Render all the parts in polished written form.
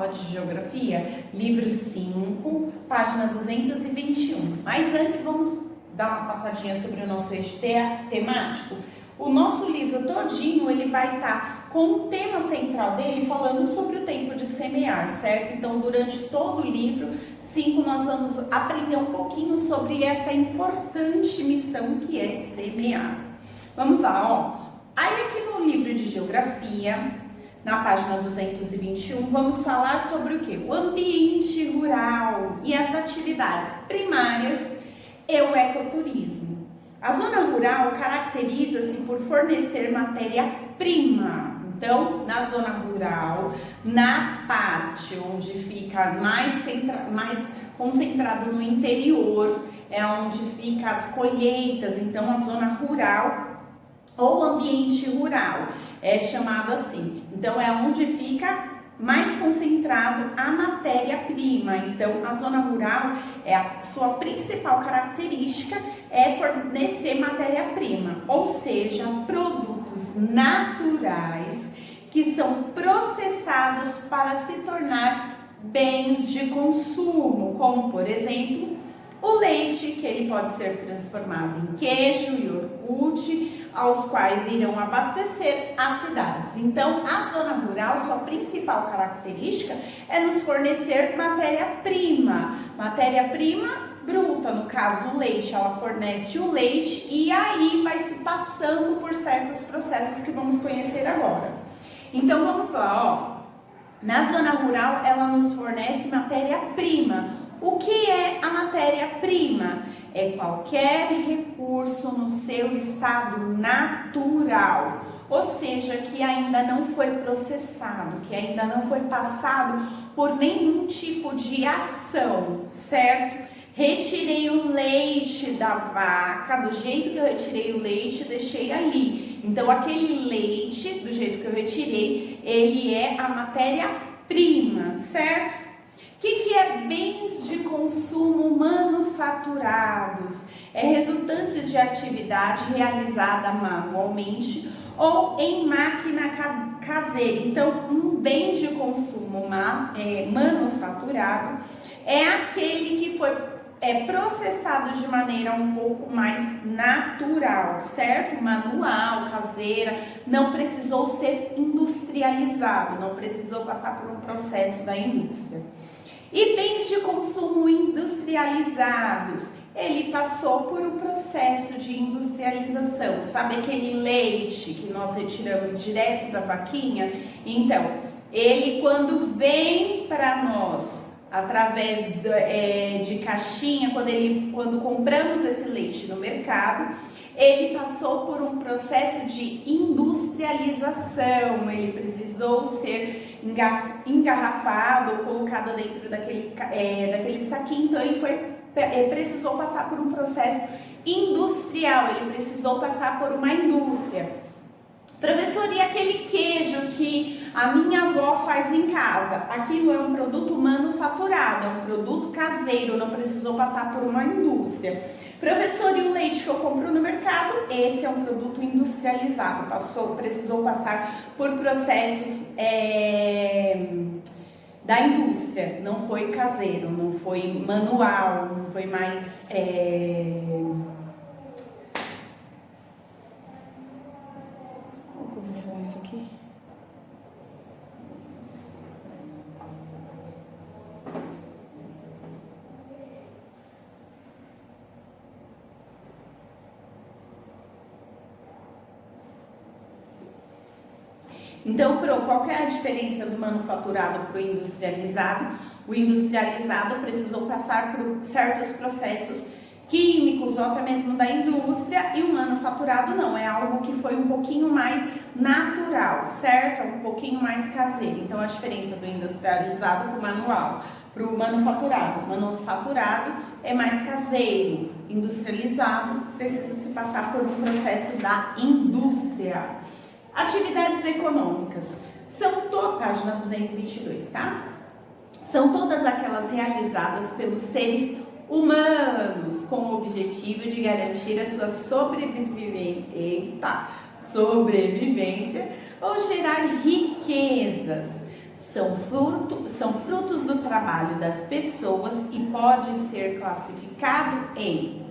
aula de Geografia, livro 5, página 221. Mas antes vamos dar uma passadinha sobre o nosso eixo temático. O nosso livro todinho, ele vai estar com o tema central dele falando sobre o tempo de semear, certo? Então, durante todo o livro 5, nós vamos aprender um pouquinho sobre essa importante missão que é semear. Vamos lá, ó. Aí aqui no livro de Geografia, na página 221, vamos falar sobre o quê? O ambiente rural e as atividades primárias e o ecoturismo. A zona rural caracteriza-se por fornecer matéria-prima. Então, na zona rural, na parte onde fica mais concentrado no interior, é onde ficam as colheitas. Então, a zona rural ou ambiente rural é chamado assim. Então, é onde fica mais concentrado a matéria-prima. Então, a zona rural, a sua principal característica é fornecer matéria-prima, ou seja, produtos naturais que são processados para se tornar bens de consumo, como, por exemplo, o leite, que ele pode ser transformado em queijo e iogurte, aos quais irão abastecer as cidades. Então, a zona rural, sua principal característica é nos fornecer matéria-prima. Matéria-prima bruta, no caso o leite, ela fornece o leite e aí vai se passando por certos processos que vamos conhecer agora. Então, vamos lá, ó. Na zona rural, ela nos fornece matéria-prima. O que é a matéria-prima? É qualquer recurso no seu estado natural, ou seja, que ainda não foi processado, que ainda não foi passado por nenhum tipo de ação, certo? Retirei o leite da vaca, do jeito que eu retirei o leite, deixei ali. Então, aquele leite, do jeito que eu retirei, ele é a matéria-prima, certo? O que é bens de consumo manufaturados? É resultantes de atividade realizada manualmente ou em máquina caseira. Então, um bem de consumo manufaturado é aquele que foi processado de maneira um pouco mais natural, certo? Manual, caseira, não precisou ser industrializado, não precisou passar por um processo da indústria. E bens de consumo industrializados, ele passou por um processo de industrialização. Sabe aquele leite que nós retiramos direto da vaquinha? Então, ele quando vem para nós, através de caixinha, quando compramos esse leite no mercado, ele passou por um processo de industrialização, ele precisou ser engarrafado, colocado dentro daquele saquinho, então ele precisou passar por um processo industrial, ele precisou passar por uma indústria. Professor, e aquele queijo que a minha avó faz em casa? Aquilo é um produto manufaturado, é um produto caseiro, não precisou passar por uma indústria. Professor, e o leite que eu compro no mercado? Esse é um produto industrializado, precisou passar por processos da indústria, não foi caseiro, não foi manual, não foi mais... Como que eu vou falar isso aqui? Então, qual que é a diferença do manufaturado para o industrializado? O industrializado precisou passar por certos processos químicos ou até mesmo da indústria, e o manufaturado não, é algo que foi um pouquinho mais natural, certo? Um pouquinho mais caseiro. Então, a diferença do industrializado para o manufaturado. O manufaturado é mais caseiro, industrializado precisa se passar por um processo da indústria. Atividades econômicas, página 222, tá? São todas aquelas realizadas pelos seres humanos com o objetivo de garantir a sua sobrevivência ou gerar riquezas. são frutos do trabalho das pessoas e pode ser classificado em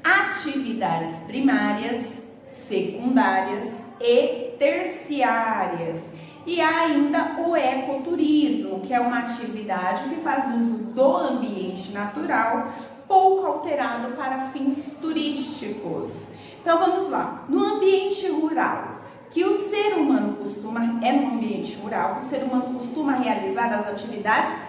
atividades primárias, secundárias e terciárias. E há ainda o ecoturismo, que é uma atividade que faz uso do ambiente natural, pouco alterado para fins turísticos. Então vamos lá, no ambiente rural, que o ser humano no ambiente rural, que o ser humano costuma realizar as atividades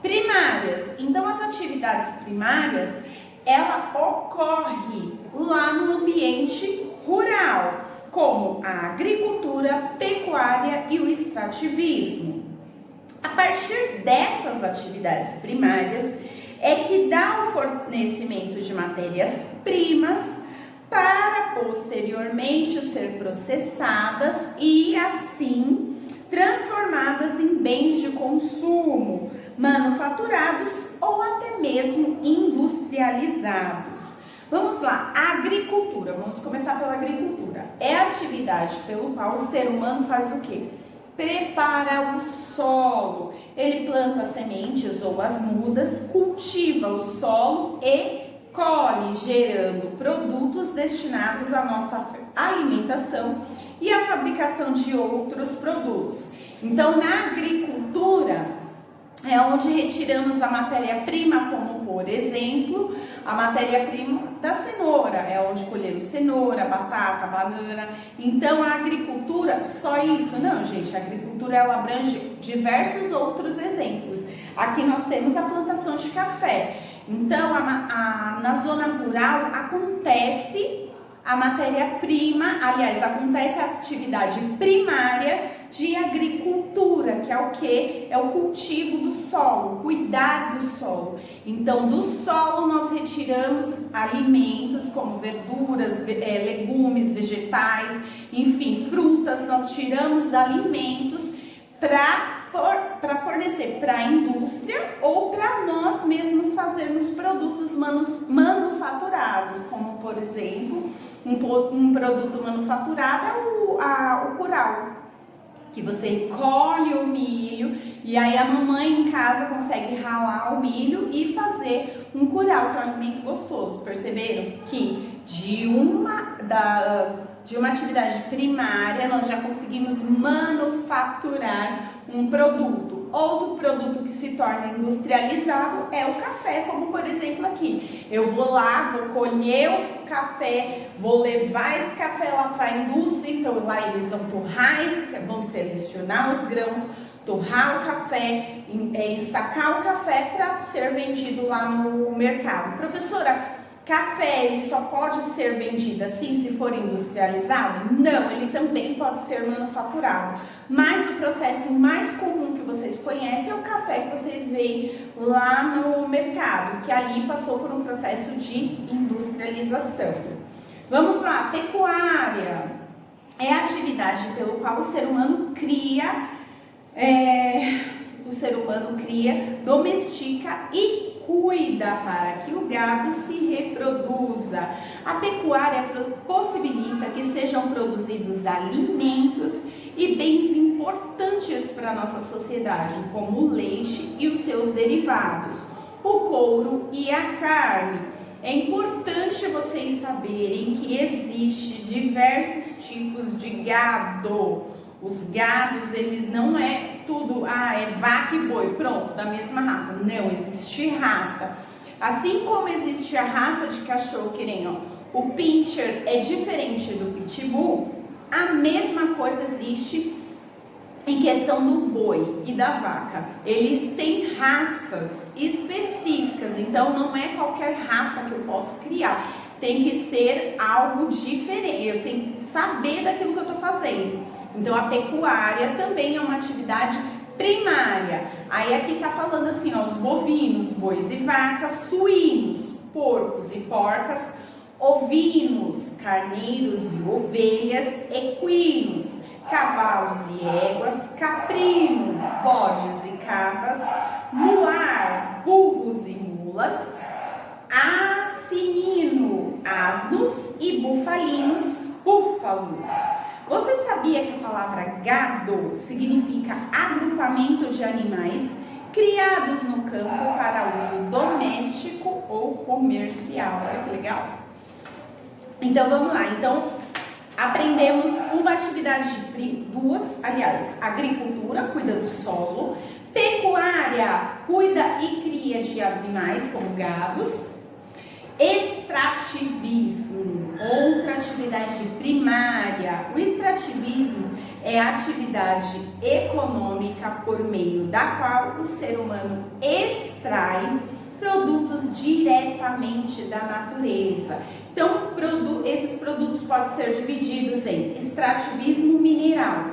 primárias. Então as atividades primárias, ela ocorre lá no ambiente rural, como a agricultura, pecuária e o extrativismo. A partir dessas atividades primárias é que dá o fornecimento de matérias-primas para posteriormente ser processadas e assim transformadas em bens de consumo, manufaturados ou até mesmo industrializados. Vamos lá, a agricultura, vamos começar pela agricultura. É a atividade pelo qual o ser humano faz o quê? Prepara o solo, ele planta as sementes ou as mudas, cultiva o solo e colhe, gerando produtos destinados à nossa alimentação e à fabricação de outros produtos. Então, na agricultura, é onde retiramos a matéria-prima, como por exemplo, a matéria-prima da cenoura, é onde colhemos cenoura, batata, banana. Então a agricultura, só isso? Não, gente, a agricultura ela abrange diversos outros exemplos. Aqui nós temos a plantação de café. Então na zona rural acontece a matéria-prima, aliás, acontece a atividade primária de agricultura, que é o que? É o cultivo do solo, cuidar do solo. Então, do solo nós retiramos alimentos como verduras, legumes, vegetais, enfim, frutas, nós tiramos alimentos para fornecer para a indústria ou para nós mesmos fazermos produtos manufaturados, como por exemplo, um produto manufaturado é o curau, que você colhe o milho e aí a mamãe em casa consegue ralar o milho e fazer um curau, que é um alimento gostoso. Perceberam que de uma atividade primária nós já conseguimos manufaturar um produto. Outro produto que se torna industrializado é o café, como por exemplo aqui. Eu vou lá, vou colher o café, vou levar esse café lá para a indústria, então lá eles vão torrar, vão selecionar os grãos, torrar o café, ensacar o café para ser vendido lá no mercado. Professora, café ele só pode ser vendido assim se for industrializado? Não, ele também pode ser manufaturado. Mas o processo mais comum que vocês conhecem é o café que vocês veem lá no mercado, que ali passou por um processo de industrialização. Vamos lá, pecuária é a atividade pelo qual o ser humano cria, domestica e cuida para que o gado se reproduza. A pecuária possibilita que sejam produzidos alimentos e bens importantes para a nossa sociedade, como o leite e os seus derivados, o couro e a carne. É importante vocês saberem que existe diversos tipos de gado. Os gados, eles não é tudo, é vaca e boi, pronto, da mesma raça. Não, existe raça. Assim como existe a raça de cachorro, que nem o Pinscher é diferente do Pitbull, a mesma coisa existe em questão do boi e da vaca. Eles têm raças específicas, então não é qualquer raça que eu posso criar. Tem que ser algo diferente, eu tenho que saber daquilo que eu estou fazendo. Então a pecuária também é uma atividade primária. Aí aqui tá falando assim, os bovinos, bois e vacas, suínos, porcos e porcas, ovinos, carneiros e ovelhas, equinos, cavalos e éguas, caprino, bodes e cabras, muar, burros e mulas, asinino, asnos e bufalinos, búfalos. Você sabia que a palavra gado significa agrupamento de animais criados no campo para uso doméstico ou comercial? Olha que legal. Então vamos lá. Então aprendemos uma atividade duas, aliás, agricultura, cuida do solo, pecuária, cuida e cria de animais como gados, extrativismo, outra atividade primária. O extrativismo é a atividade econômica por meio da qual o ser humano extrai produtos diretamente da natureza. Então, esses produtos podem ser divididos em extrativismo mineral,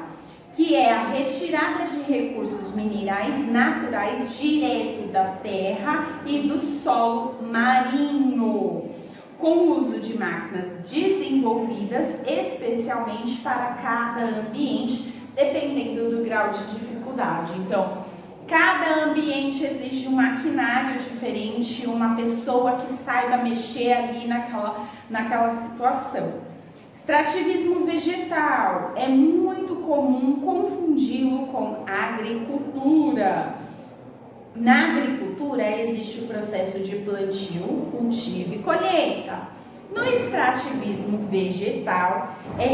que é a retirada de recursos minerais naturais direto da terra e do solo marinho, com o uso de máquinas desenvolvidas especialmente para cada ambiente, dependendo do grau de dificuldade. Então, cada ambiente exige um maquinário diferente, uma pessoa que saiba mexer ali naquela situação. Extrativismo vegetal, é muito comum confundi-lo com agricultura. Na agricultura existe o processo de plantio, cultivo e colheita. No extrativismo vegetal é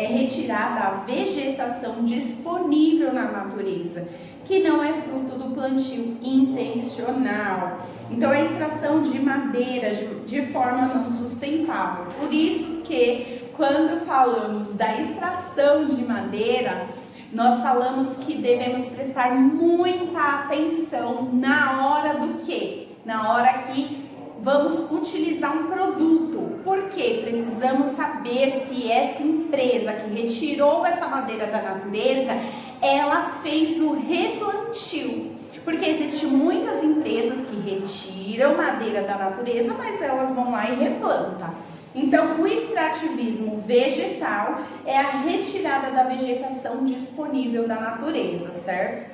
retirada a vegetação disponível na natureza, que não é fruto do plantio intencional. Então, a extração de madeira de forma não sustentável. Por isso que, quando falamos da extração de madeira, nós falamos que devemos prestar muita atenção na hora do quê? Na hora que vamos utilizar um produto. Por quê? Precisamos saber se essa empresa que retirou essa madeira da natureza, ela fez o replantio. Porque existem muitas empresas que retiram madeira da natureza, mas elas vão lá e replantam. Então, o extrativismo vegetal é a retirada da vegetação disponível da natureza, certo?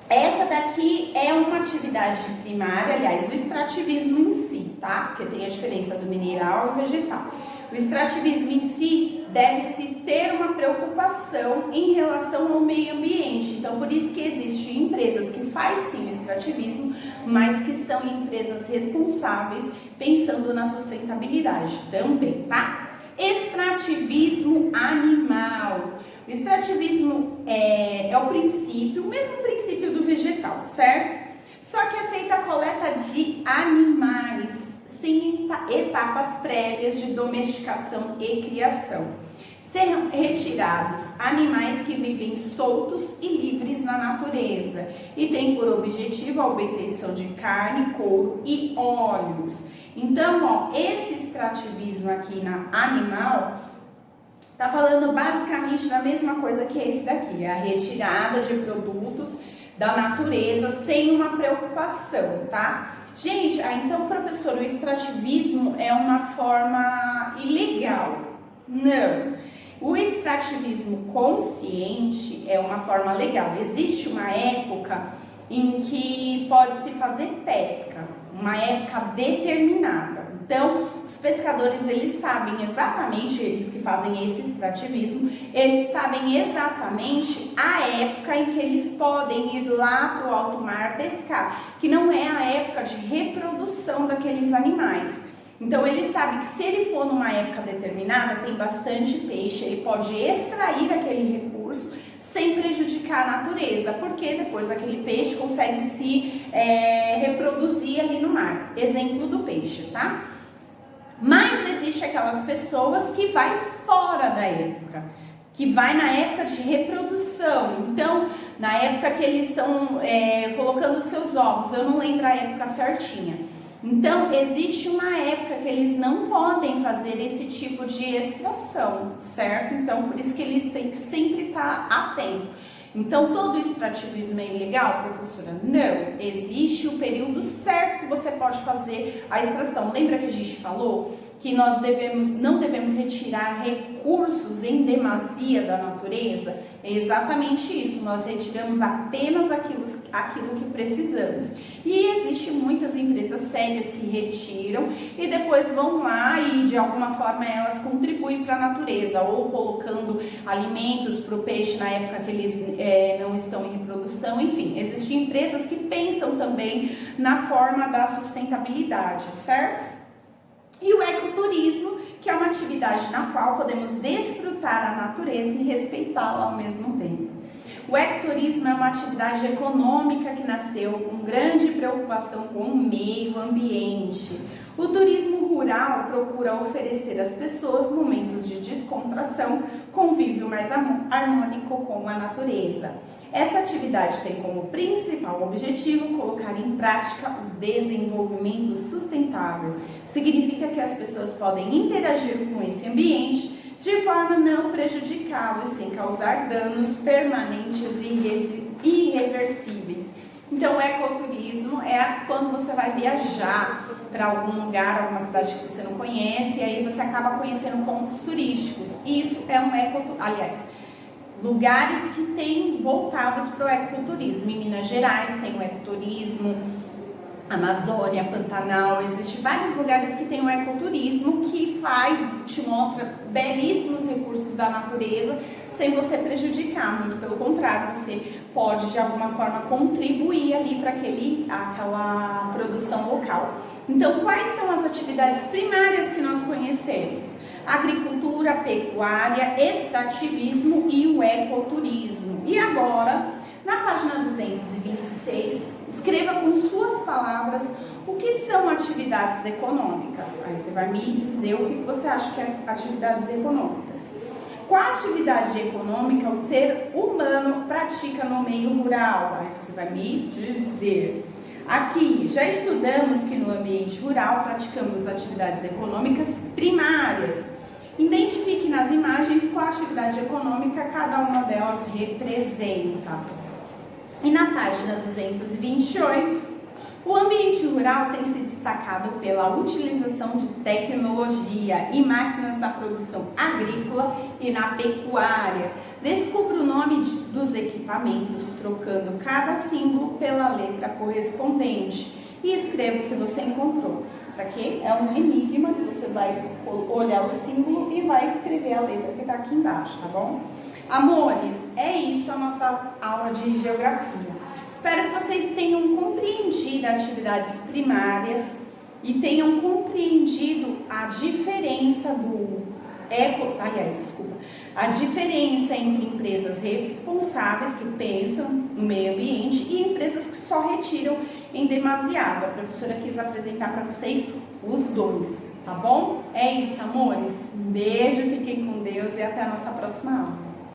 Essa daqui é uma atividade primária, aliás, o extrativismo em si, tá? Porque tem a diferença do mineral e vegetal. O extrativismo em si deve-se ter uma preocupação em relação ao meio ambiente. Então, por isso que existem empresas que fazem sim o extrativismo, mas que são empresas responsáveis pensando na sustentabilidade também, tá? Extrativismo animal. O extrativismo é o princípio, o mesmo princípio do vegetal, certo? Só que é feita a coleta de animais, sem etapas prévias de domesticação e criação. Serão retirados animais que vivem soltos e livres na natureza e têm por objetivo a obtenção de carne, couro e óleos. Então, esse extrativismo aqui na animal tá falando basicamente da mesma coisa que esse daqui, a retirada de produtos da natureza sem uma preocupação, tá? Gente, então, professor, o extrativismo é uma forma ilegal? Não. O extrativismo consciente é uma forma legal. Existe uma época em que pode-se fazer pesca, uma época determinada. Então, os pescadores, eles sabem exatamente, eles que fazem esse extrativismo, eles sabem exatamente a época em que eles podem ir lá para o alto mar pescar, que não é a época de reprodução daqueles animais. Então, ele sabe que se ele for numa época determinada, tem bastante peixe, ele pode extrair aquele recurso sem prejudicar a natureza, porque depois aquele peixe consegue se reproduzir ali no mar. Exemplo do peixe, tá? Mas existe aquelas pessoas que vai fora da época, que vai na época de reprodução. Então, na época que eles estão colocando seus ovos, eu não lembro a época certinha. Então, existe uma época que eles não podem fazer esse tipo de extração, certo? Então, por isso que eles têm que sempre estar atentos. Então, todo extrativismo é ilegal, professora? Não. Existe o período certo que você pode fazer a extração. Lembra que a gente falou que nós não devemos retirar recursos em demasia da natureza? É exatamente isso, nós retiramos apenas aquilo que precisamos. E existem muitas empresas sérias que retiram e depois vão lá e de alguma forma elas contribuem para a natureza, ou colocando alimentos para o peixe na época que eles não estão em reprodução, enfim. Existem empresas que pensam também na forma da sustentabilidade, certo? E o ecoturismo, que é uma atividade na qual podemos desfrutar a natureza e respeitá-la ao mesmo tempo. O ecoturismo é uma atividade econômica que nasceu com grande preocupação com o meio ambiente. O turismo rural procura oferecer às pessoas momentos de descontração, convívio mais harmônico com a natureza. Essa atividade tem como principal objetivo colocar em prática o desenvolvimento sustentável. Significa que as pessoas podem interagir com esse ambiente de forma a não prejudicá-lo e sem causar danos permanentes e irreversíveis. Então, o ecoturismo é quando você vai viajar para algum lugar, alguma cidade que você não conhece, e aí você acaba conhecendo pontos turísticos. Isso é um lugares que têm voltados para o ecoturismo. Em Minas Gerais tem o ecoturismo, Amazônia, Pantanal, existem vários lugares que tem o ecoturismo que te mostra belíssimos recursos da natureza sem você prejudicar, muito pelo contrário, você pode de alguma forma contribuir ali para aquela produção local. Então, quais são as atividades primárias que nós conhecemos? Agricultura, pecuária, extrativismo e o ecoturismo. E agora, na página 226, escreva com suas palavras o que são atividades econômicas. Aí você vai me dizer o que você acha que é atividades econômicas. Qual atividade econômica o ser humano pratica no meio rural? Aí você vai me dizer. Aqui, já estudamos que no ambiente rural praticamos atividades econômicas primárias. Identifique nas imagens qual atividade econômica cada uma delas representa. E na página 228, o ambiente rural tem se destacado pela utilização de tecnologia e máquinas na produção agrícola e na pecuária. Descubra o nome dos equipamentos, trocando cada símbolo pela letra correspondente. E escreva o que você encontrou. Isso aqui é um enigma que você vai olhar o símbolo e vai escrever a letra que está aqui embaixo, tá bom? Amores, é isso a nossa aula de geografia. Espero que vocês tenham compreendido atividades primárias e tenham compreendido a diferença a diferença entre empresas responsáveis que pensam no meio ambiente e empresas que só retiram em demasiado. A professora quis apresentar para vocês os dois, tá bom? É isso, amores. Um beijo, fiquem com Deus e até a nossa próxima aula.